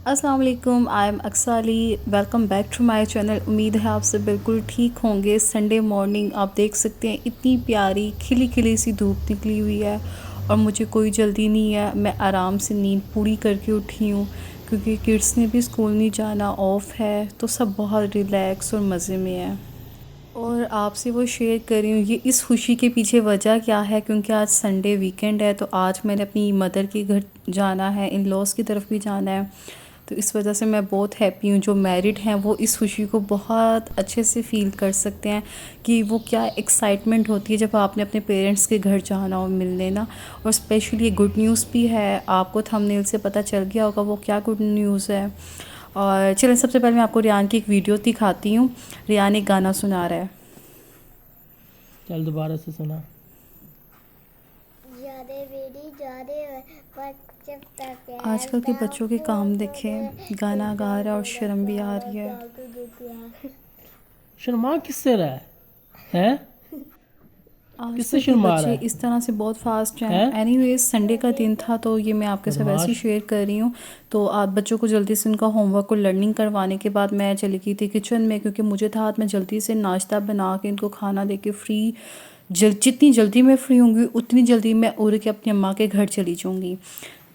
अस्सलाम वालेकुम, I am Aksali. Welcome back to my channel. उम्मीद है आप सब बिल्कुल ठीक होंगे। संडे मॉर्निंग आप देख सकते हैं, इतनी प्यारी खिली खिली सी धूप निकली हुई है और मुझे कोई जल्दी नहीं है। मैं आराम से नींद पूरी करके उठी हूँ क्योंकि किड्स ने भी स्कूल नहीं जाना, ऑफ है, तो सब बहुत रिलैक्स और मज़े में है। और आपसे वो शेयर कर रही हूँ। ये इस खुशी के पीछे वजह क्या है, क्योंकि आज संडे वीकेंड है, तो आज मैंने अपनी मदर के घर जाना है, इन लॉज की तरफ भी जाना है। तो इस वजह से मैं बहुत हैप्पी हूँ। जो मैरिड हैं वो इस खुशी को बहुत अच्छे से फ़ील कर सकते हैं कि वो क्या एक्साइटमेंट होती है जब आपने अपने पेरेंट्स के घर जाना हो मिलने ना। और स्पेशली ये गुड न्यूज़ भी है, आपको थंबनेल से पता चल गया होगा वो क्या गुड न्यूज़ है। और चलें, सबसे पहले मैं आपको रियान की एक वीडियो दिखाती हूँ। रियान एक गाना सुना रहा है। चल दोबारा से सुना। आजकल के बच्चों के काम देखें, गाना गा रहा है और शर्म भी आ रही है। शर्मा किससे रहा है? आजकल किससे के शर्मा रहा बच्चे है? इस तरह से बहुत फास्ट हैं। हैं? एनीवेज संडे का दिन था तो ये मैं आपके साथ वैसे ही बदमाश। शेयर कर रही हूँ। तो आप बच्चों को जल्दी से उनका होमवर्क और लर्निंग करवाने के बाद मैं चली गई थी किचन में, क्योंकि मुझे था आज मैं जल्दी से नाश्ता बना के इनको खाना दे के फ्री जितनी जल्दी मैं फ्री होंगी उतनी जल्दी मैं उड़ के अपनी अम्मा के घर चली जाऊँगी।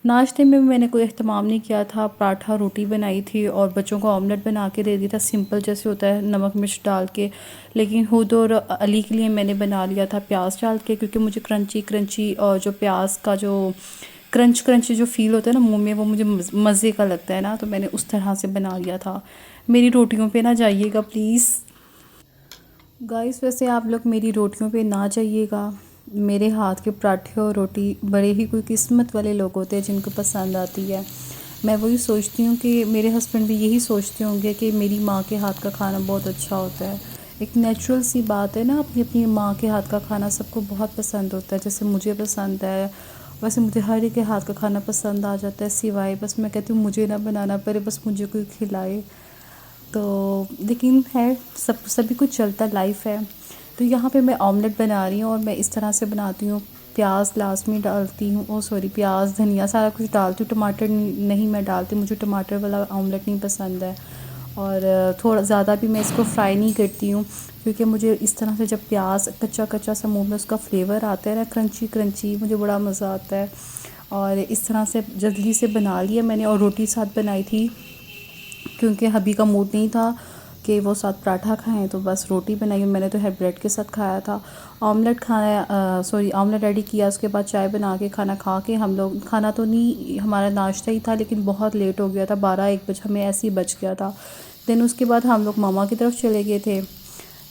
नाश्ते में मैंने कोई अहतमाम नहीं किया था। पराठा रोटी बनाई थी और बच्चों को ऑमलेट बना के दे दिया था, सिंपल जैसे होता है नमक मिर्च डाल के। लेकिन खुद और अली के लिए मैंने बना लिया था प्याज डाल के, क्योंकि मुझे क्रंची क्रंची और जो प्याज का जो क्रंच क्रंच जो फ़ील होता है ना मुंह में, वो मुझे मज़े का लगता है ना, तो मैंने उस तरह से बना लिया था। मेरी रोटियों पे ना जाइएगा प्लीज़ गाइस। वैसे आप लोग मेरी रोटियों पे ना जाइएगा। मेरे हाथ के पराठे और रोटी बड़े ही कोई किस्मत वाले लोग होते हैं जिनको पसंद आती है। मैं वही सोचती हूँ कि मेरे हस्बैंड भी यही सोचते होंगे कि मेरी माँ के हाथ का खाना बहुत अच्छा होता है। एक नेचुरल सी बात है ना, अपनी अपनी माँ के हाथ का खाना सबको बहुत पसंद होता है। जैसे मुझे पसंद है, वैसे मुझे हर एक के हाथ का खाना पसंद आ जाता है, सिवाय बस मैं कहती हूँ मुझे ना बनाना पड़े, बस मुझे कोई खिलाए। तो लेकिन है, सभी कुछ चलता लाइफ है। तो यहाँ पे मैं ऑमलेट बना रही हूँ और मैं इस तरह से बनाती हूँ। प्याज लास्ट में डालती हूँ, ओ सॉरी, प्याज धनिया सारा कुछ डालती हूँ, टमाटर नहीं मैं डालती, मुझे टमाटर वाला ऑमलेट नहीं पसंद है। और थोड़ा ज़्यादा भी मैं इसको फ्राई नहीं करती हूँ, क्योंकि मुझे इस तरह से जब प्याज कच्चा कच्चा सा मुँह में उसका फ्लेवर आता है ना, क्रंची क्रंची, मुझे बड़ा मज़ा आता है। और इस तरह से जल्दी से बना लिया मैंने। और रोटी साथ बनाई थी क्योंकि हबी का मूड नहीं था कि वो साथ पराठा खाएं, तो बस रोटी बनाई। मैंने तो है ब्रेड के साथ खाया था। ऑमलेट खाया, सॉरी ऑमलेट रेडी किया, उसके बाद चाय बना के खाना खा के हम लोग, खाना तो नहीं हमारा नाश्ता ही था, लेकिन बहुत लेट हो गया था, 12-1 बजे हमें ऐसे ही बच गया था। देन उसके बाद हम लोग मामा की तरफ चले गए थे।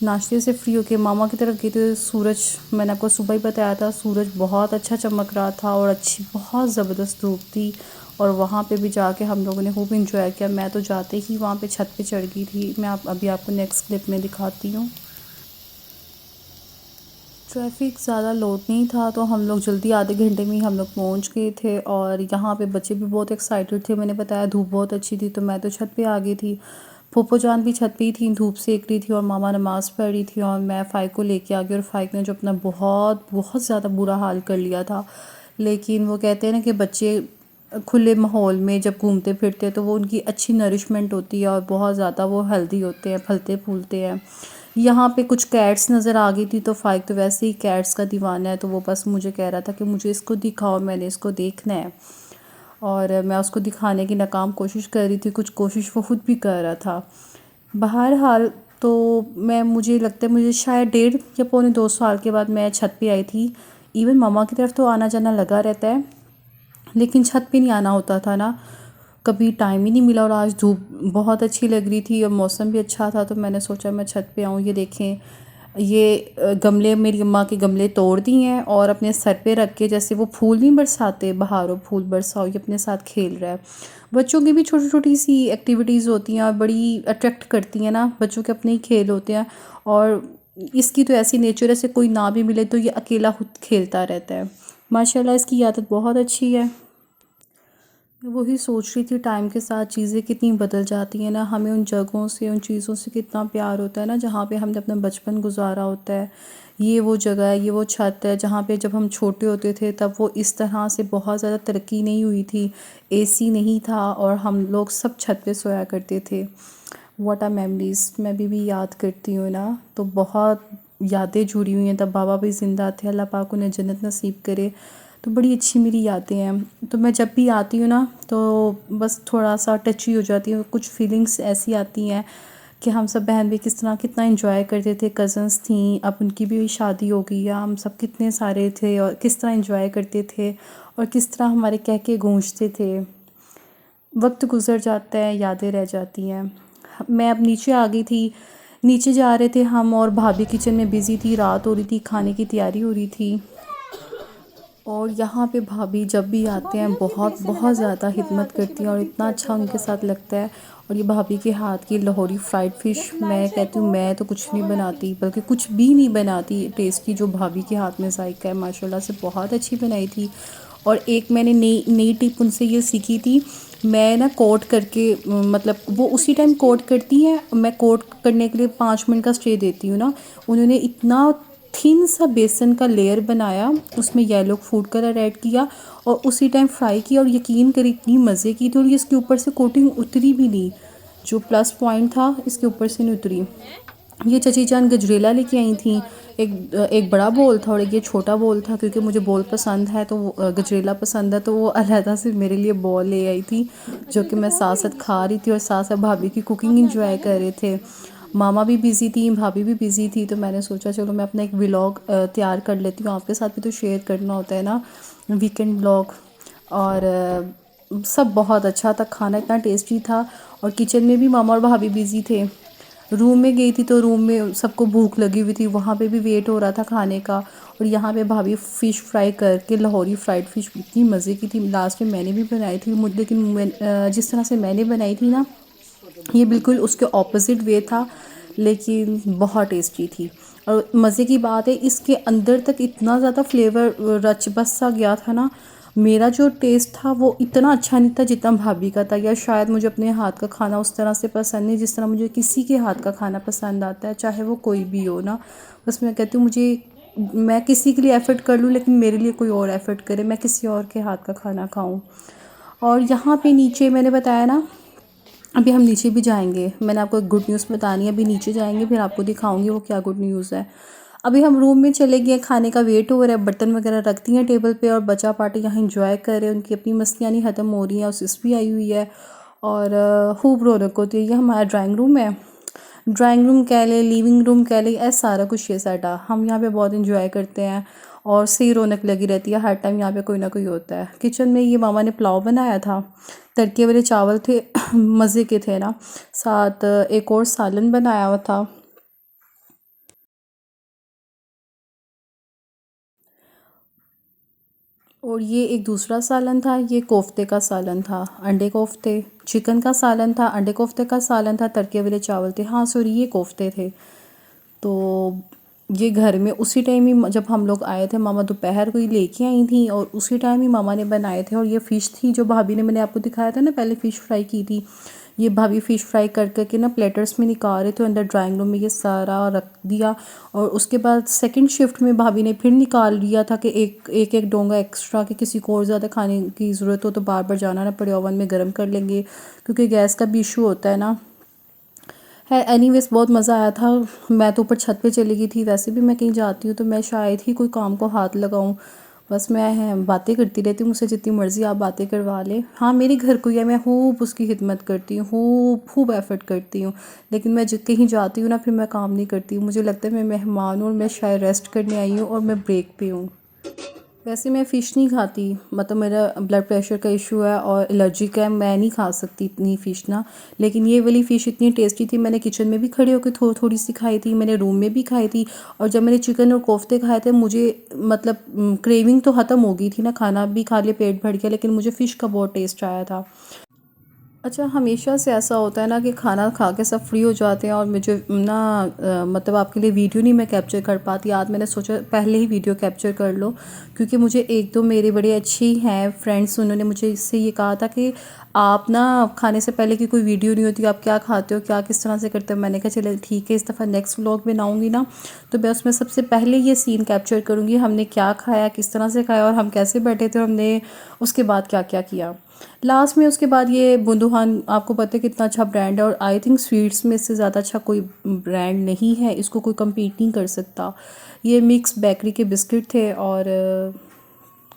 नाश्ते से फ्री होके मामा की तरफ गए थे। सूरज, मैंने आपको सुबह ही बताया था, सूरज बहुत अच्छा चमक रहा था और अच्छी बहुत ज़बरदस्त धूप थी। और वहाँ पे भी जाके हम लोगों ने खूब इंजॉय किया। मैं तो जाते ही वहाँ पे छत पे चढ़ गई थी। मैं अभी आपको नेक्स्ट क्लिप में दिखाती हूँ। ट्रैफिक ज़्यादा लोड नहीं था तो हम लोग जल्दी आधे घंटे में ही हम लोग पहुँच गए थे। और यहाँ पे बच्चे भी बहुत एक्साइटेड थे। मैंने बताया धूप बहुत अच्छी थी, तो मैं तो छत पे आ गई थी। फूफो जान भी छत पे ही थी, धूप सेक रही थी, और मामा नमाज़ पढ़ रही थी। और मैं फ़ाइक को लेके आ गई, और फ़ाइक ने जो अपना बहुत बहुत ज़्यादा बुरा हाल कर लिया था। लेकिन वो कहते हैं ना कि बच्चे खुले माहौल में जब घूमते फिरते हैं तो वो उनकी अच्छी नरिशमेंट होती है और बहुत ज़्यादा वो हेल्दी होते हैं, फलते फूलते हैं। यहाँ पे कुछ कैट्स नज़र आ गई थी, तो फ़ाइक तो वैसे ही कैट्स का दीवाना है, तो वो बस मुझे कह रहा था कि मुझे इसको दिखाओ, मैंने इसको देखना है। और मैं उसको दिखाने की नाकाम कोशिश कर रही थी, कुछ कोशिश वो खुद भी कर रहा था। बहरहाल तो मुझे लगता है मुझे शायद 1.5 या पौने 2 साल के बाद मैं छत पे आई थी। इवन मामा की तरफ तो आना जाना लगा रहता है, लेकिन छत पे नहीं आना होता था ना, कभी टाइम ही नहीं मिला। और आज धूप बहुत अच्छी लग रही थी और मौसम भी अच्छा था, तो मैंने सोचा मैं छत पे आऊँ। ये देखें, ये गमले मेरी अम्मा के गमले तोड़ दिए हैं और अपने सर पे रख के, जैसे वो फूल नहीं बरसाते, बहारों फूल बरसाओ, ये अपने साथ खेल रहा है। बच्चों की भी छोटी छोटी सी एक्टिविटीज़ होती हैं और बड़ी अट्रैक्ट करती हैं ना, बच्चों के अपने ही खेल होते हैं। और इसकी तो ऐसी नेचर है, से कोई ना भी मिले तो ये अकेला खुद खेलता रहता है। माशाल्लाह इसकी आदत बहुत अच्छी है। मैं वही सोच रही थी टाइम के साथ चीज़ें कितनी बदल जाती हैं ना, हमें उन जगहों से उन चीज़ों से कितना प्यार होता है ना जहाँ पे हमने अपना बचपन गुजारा होता है। ये वो जगह है, ये वो छत है जहाँ पे जब हम छोटे होते थे तब वो इस तरह से बहुत ज़्यादा तरक्की नहीं हुई थी, एसी नहीं था और हम लोग सब छत पे सोया करते थे। व्हाट आर मेमोरीज मैं भी याद करती हूँ ना, तो बहुत यादें जुड़ी हुई हैं। तब बाबा भी ज़िंदा थे, अल्लाह पाक उन्हें जन्नत नसीब करे। तो बड़ी अच्छी मेरी यादें हैं। तो मैं जब भी आती हूँ ना तो बस थोड़ा सा टची हो जाती हूँ, कुछ फीलिंग्स ऐसी आती हैं कि हम सब बहन भी किस तरह कितना एंजॉय करते थे। कज़न्स थी, अब उनकी भी शादी हो गई है, हम सब कितने सारे थे और किस तरह एंजॉय करते थे और किस तरह हमारे कह के गूंजते थे। वक्त गुज़र जाता है, यादें रह जाती हैं। मैं अब नीचे आ गई थी, नीचे जा रहे थे हम और भाभी किचन में बिज़ी थी, रात हो रही थी, खाने की तैयारी हो रही थी। और यहाँ पे भाभी जब भी आते हैं बहुत बहुत ज़्यादा हिम्मत करती हैं और इतना अच्छा उनके साथ लगता है। और ये भाभी के हाथ की लाहौरी फ्राइड फ़िश, मैं कहती हूँ मैं तो कुछ नहीं बनाती, बल्कि कुछ भी नहीं बनाती टेस्टी, जो भाभी के हाथ में जायका है माशाल्लाह से बहुत अच्छी बनाई थी। और एक मैंने नई नई टिप उनसे ये सीखी थी, मैं ना कोट करके मतलब वो उसी टाइम कोट करती हैं, मैं कोट करने के लिए 5 मिनट का स्टे देती हूँ ना। उन्होंने इतना थिन सा बेसन का लेयर बनाया, उसमें येलो फूड कलर ऐड किया और उसी टाइम फ्राई किया और यकीन करिए इतनी मज़े की थी। और ये इसके ऊपर से कोटिंग उतरी भी नहीं, जो प्लस पॉइंट था इसके ऊपर से नहीं उतरी। ये चची जान गजरेला लेके आई थी, एक बड़ा बोल था और एक ये छोटा बोल था, क्योंकि मुझे बोल पसंद है तो गजरेला पसंद है, तो वो अलहदा से मेरे लिए बॉल ले आई थी, जो कि मैं साथ साथ खा रही थी और साथ साथ भाभी की कुकिंग इंजॉय कर रहे थे। मामा भी बिज़ी थी, भाभी भी बिज़ी थी, तो मैंने सोचा चलो मैं अपना एक व्लॉग तैयार कर लेती हूँ, आपके साथ भी तो शेयर करना होता है ना, वीकेंड व्लॉग। और सब बहुत अच्छा था, खाना इतना टेस्टी था। और किचन में भी मामा और भाभी बिज़ी थे। रूम में गई थी तो रूम में सबको भूख लगी हुई थी, वहाँ पे भी वेट हो रहा था खाने का। और यहाँ पे भाभी फ़िश फ्राई करके, लाहौरी फ्राइड फ़िश इतनी मज़े की थी, लास्ट में मैंने भी बनाई थी मुझे, लेकिन जिस तरह से मैंने बनाई थी ना, ये बिल्कुल उसके ऑपोजिट वे था, लेकिन बहुत टेस्टी थी। और मज़े की बात है, इसके अंदर तक इतना ज़्यादा फ्लेवर रच बस सा गया था ना। मेरा जो टेस्ट था वो इतना अच्छा नहीं था जितना भाभी का था, या शायद मुझे अपने हाथ का खाना उस तरह से पसंद नहीं जिस तरह मुझे किसी के हाथ का खाना पसंद आता है, चाहे वो कोई भी हो ना। बस मैं कहती हूँ मुझे, मैं किसी के लिए एफ़र्ट कर लूँ लेकिन मेरे लिए कोई और एफ़र्ट करे, मैं किसी और के हाथ का खाना खाऊँ। और यहाँ पे नीचे मैंने बताया ना, अभी हम नीचे भी जाएंगे, मैंने आपको एक गुड न्यूज़ बतानी है, अभी नीचे जाएंगे फिर आपको दिखाऊंगी वो क्या गुड न्यूज़ है। अभी हम रूम में चले गए, खाने का वेट हो रहा है, बर्तन वगैरह रखती हैं टेबल पे और बच्चा पार्टी यहाँ इंजॉय कर रहे हैं, उनकी अपनी मस्तियाँ नहीं ख़त्म हो रही हैं और सिस भी आई हुई है और खूब रौनक होती है। ये हमारा ड्राइंग रूम है, ड्राइंग रूम कह लें, लिविंग रूम कह लें, ऐसा सारा कुछ ये साडा, हम यहाँ पे बहुत इंजॉय करते हैं और सही रौनक लगी रहती है, हर टाइम यहाँ पे कोई ना कोई होता है। किचन में ये मामा ने पुलाव बनाया था, तड़के वाले चावल थे मज़े के थे ना, साथ एक और सालन बनाया हुआ था। और ये एक दूसरा सालन था, ये कोफ्ते का सालन था, अंडे कोफ्ते, चिकन का सालन था, अंडे कोफ्ते का सालन था, तड़के वाले चावल थे, हाँ सॉरी ये कोफ्ते थे। तो ये घर में उसी टाइम ही जब हम लोग आए थे, मामा दोपहर को ही लेके आई थी और उसी टाइम ही मामा ने बनाए थे। और ये फ़िश थी जो भाभी ने, मैंने आपको दिखाया था ना पहले फ़िश फ्राई की थी, ये भाभी फ़िश फ्राई कर करके ना प्लेटर्स में निकाल रहे थे, अंदर ड्राइंग रूम में ये सारा रख दिया। और उसके बाद सेकंड शिफ्ट में भाभी ने फिर निकाल लिया था कि एक डोंगा एक्स्ट्रा, कि किसी को और ज़्यादा खाने की ज़रूरत हो तो बार बार जाना ना पड़े, ओवन में गर्म कर लेंगे, क्योंकि गैस का भी इशू होता है ना। है एनीवेज बहुत मज़ा आया था। मैं तो ऊपर छत पे चली गई थी, वैसे भी मैं कहीं जाती हूँ तो मैं शायद ही कोई काम को हाथ लगाऊँ, बस मैं बातें करती रहती हूँ, मुझसे जितनी मर्ज़ी आप बातें करवा लें। हाँ मेरे घर कोई है, मैं खूब उसकी खिदमत करती हूँ, खूब खूब एफ़र्ट करती हूँ, लेकिन मैं कहीं जाती हूँ ना फिर मैं काम नहीं करती हूँ, मुझे लगता है मैं मेहमान हूँ और मैं शायद रेस्ट करने आई हूँ और मैं ब्रेक पे हूँ। वैसे मैं फ़िश नहीं खाती, मतलब मेरा ब्लड प्रेशर का इशू है और एलर्जी का है, मैं नहीं खा सकती इतनी फ़िश ना। लेकिन ये वाली फ़िश इतनी टेस्टी थी, मैंने किचन में भी खड़े होकर थोड़ी सी खाई थी, मैंने रूम में भी खाई थी। और जब मैंने चिकन और कोफ्ते खाए थे, मुझे मतलब क्रेविंग तो ख़त्म हो गई थी ना, खाना भी खा लिया, पेट भर गया, लेकिन मुझे फ़िश का बहुत टेस्ट आया था। अच्छा, हमेशा से ऐसा होता है ना कि खाना खा के सब फ्री हो जाते हैं और मुझे ना मतलब आपके लिए वीडियो नहीं मैं कैप्चर कर पाती। आज मैंने सोचा पहले ही वीडियो कैप्चर कर लो, क्योंकि मुझे एक दो मेरे बड़े अच्छी हैं फ्रेंड्स, उन्होंने मुझे इससे ये कहा था कि आप ना खाने से पहले की कोई वीडियो नहीं होती, आप क्या खाते हो, क्या किस तरह से करते हो। मैंने कहा चले ठीक है, इस दफ़ा नेक्स्ट व्लॉग बनाऊँगी ना तो मैं उसमें सबसे पहले ये सीन कैप्चर करूँगी, हमने क्या खाया, किस तरह से खाया और हम कैसे बैठे थे, और हमने उसके बाद क्या क्या किया लास्ट में। उसके बाद ये बुंदुहान आपको पता है कितना अच्छा ब्रांड है, और आई थिंक स्वीट्स में इससे ज़्यादा अच्छा कोई ब्रांड नहीं है, इसको कोई कम्पीट नहीं कर सकता। ये मिक्स बेकरी के बिस्किट थे और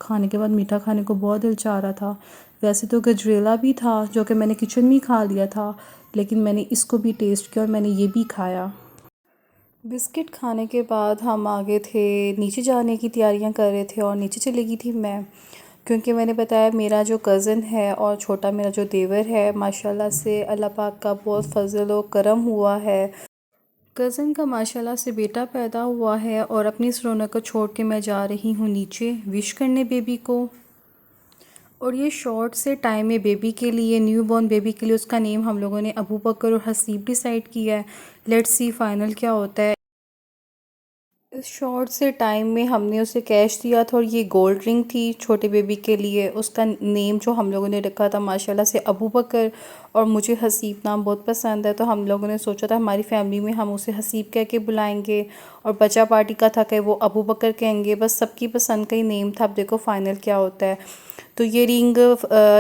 खाने के बाद मीठा खाने को बहुत दिल चाह रहा था। वैसे तो गजरेला भी था जो कि मैंने किचन में ही खा लिया था, लेकिन मैंने इसको भी टेस्ट किया और मैंने ये भी खाया। बिस्किट खाने के बाद हम आगे थे, नीचे जाने की तैयारियां कर रहे थे और नीचे चली गई थी मैं, क्योंकि मैंने बताया मेरा जो कज़न है और छोटा मेरा जो देवर है, माशाल्लाह से अल्लाह पाक का बहुत फजल व करम हुआ है। कज़न का माशाल्लाह से बेटा पैदा हुआ है और अपनी इस रौनक को छोड़ के मैं जा रही हूँ नीचे विश करने बेबी को। और ये शॉर्ट से टाइम में बेबी के लिए, न्यू बॉर्न बेबी के लिए, उसका नेम हम लोगों ने अबू बकर और हसीब डिसाइड किया है। लेट्स सी फाइनल क्या होता है। इस शॉर्ट से टाइम में हमने उसे कैश दिया था और ये गोल्ड रिंग थी छोटे बेबी के लिए। उसका नेम जो हम लोगों ने रखा था माशाल्लाह से अबू बकर, और मुझे हसीब नाम बहुत पसंद है, तो हम लोगों ने सोचा था हमारी फैमिली में हम उसे हसीब कह के बुलाएंगे, और बच्चा पार्टी का था कि वो अबू बकर कहेंगे। बस सबकी पसंद का ही नेम था। अब देखो फाइनल क्या होता है। तो ये रिंग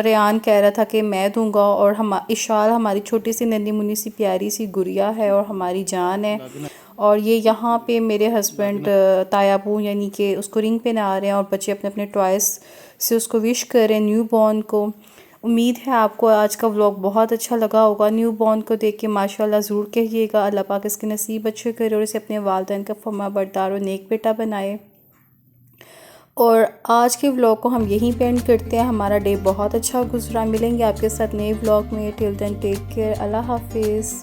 रेयान कह रहा था कि मैं दूंगा, और हम इशाल हमारी छोटी सी नन्ही मुन्नी सी प्यारी सी गुड़िया है और हमारी जान है। और ये यहाँ पे मेरे हस्बैंड तायाबू यानी कि उसको रिंग पहना रहे हैं, और बच्चे अपने अपने टॉयस से उसको विश कर रहे हैं न्यू बॉर्न को। उम्मीद है आपको आज का व्लॉग बहुत अच्छा लगा होगा। न्यू बॉर्न को देख के माशाल्लाह ज़रूर कहिएगा, अल्लाह पाक इसके नसीब अच्छे करे और इसे अपने वालिदैन का फर्मा बरदार और नेक बेटा बनाए। और आज के व्लॉग को हम यहीं पे एंड करते हैं। हमारा डे बहुत अच्छा गुजरा। मिलेंगे आपके साथ नए व्लॉग में। टिल देन टेक केयर, अल्लाह हाफिज़।